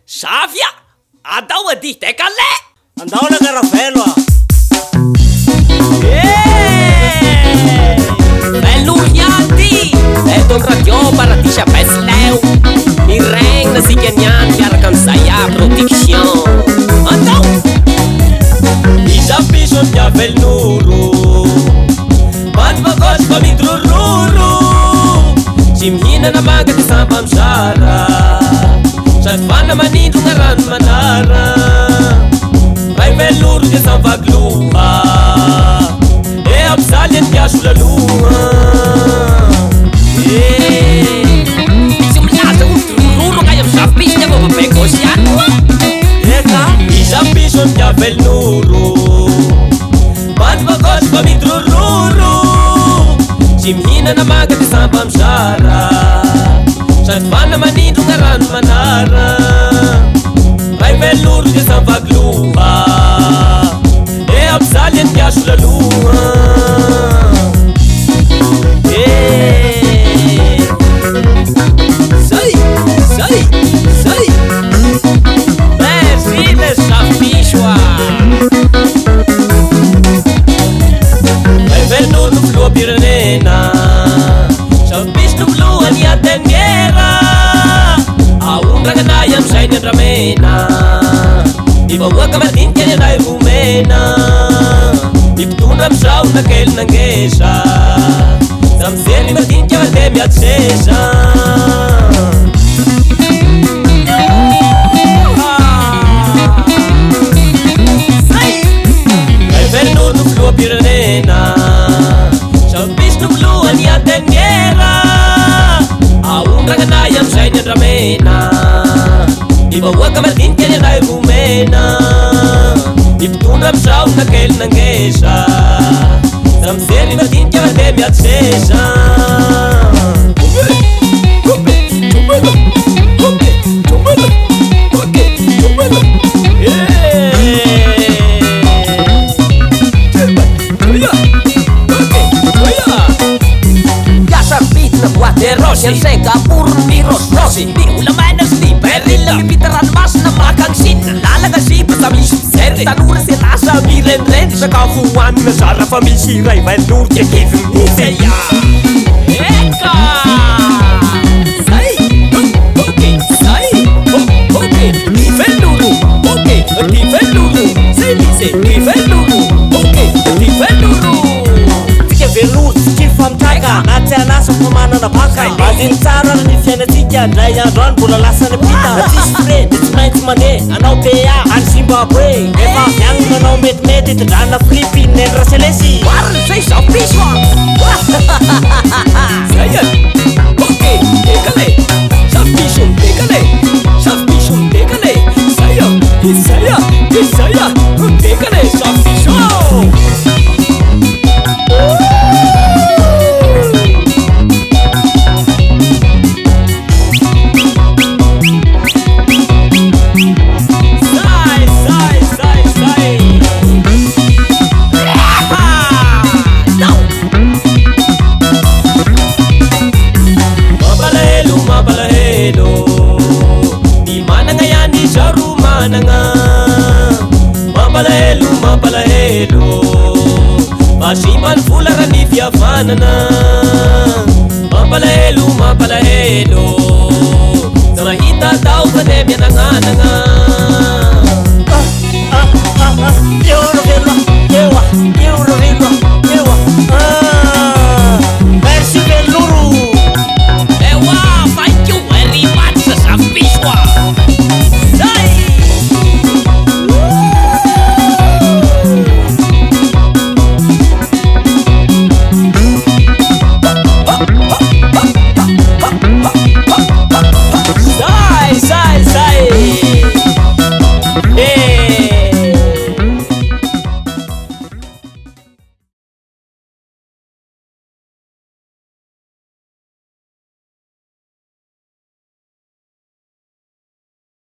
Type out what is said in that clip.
Savia, atao adi tekale. Andao na caravelo. Belurianti, eto un radio paradisha pesleu. Mi regna si chianian miaraka amizay production. Andao. Isa piso dia velnuro. Mas bagos pa midrururu. Simhina na maga di samba msara. Sasfana manindro na rano manara. Vai velnuro di samba glua. E absalien dia sulalua. Simulata udrururu kaya msapis dia bawa pegosian. Eka, isa piso dia velnuro. Mas bagos pa midrururu. Simhina na maga di samba msara. Sasfana manindro na rano manara. Vai velnuro di samba glua. E absalien dia sulalua. Sai. Brasile sapichoa. Vai velnuro no flua piranena. Sapis no flua ni atengera. Aun raganayam sai na dramena. Ibawa kamatin kaya na rumena. Iptunam sao na kel nangesa. Samseli matin kaya temi at sesa. Piranena, sapis no blue ni atengera. Aun raganayam sai na dramena. Ibawa kamatin kaya na rumena. Iptunam sao na kel nangesa. Samseli matin kaya temi at sesa. Yang sega purmiros rosi di ulamanas di perilla pitaran mas na makang sin lalaga si patamish serte tanura si rasa biren sa kafuan na sara famisi rai velnur ke kevin seya eka sai okay di velnuru okay di velnuru sai dice di velnuru okay di velnuru Tika velnuru fam tiger natana so pamana na baka azin tsara ni fiana tika dray andron bola lasana pita tistre it's night money anao PA an Zimbabwe efa yang manao mety drana Philippines en raselesi war say so piswa saya okay ekale sapishon ekale saya ekale sapishon Mapalahelo Masipan fulara ni fiafanana Mapalahelo Sa mahita tao pandemya nangananga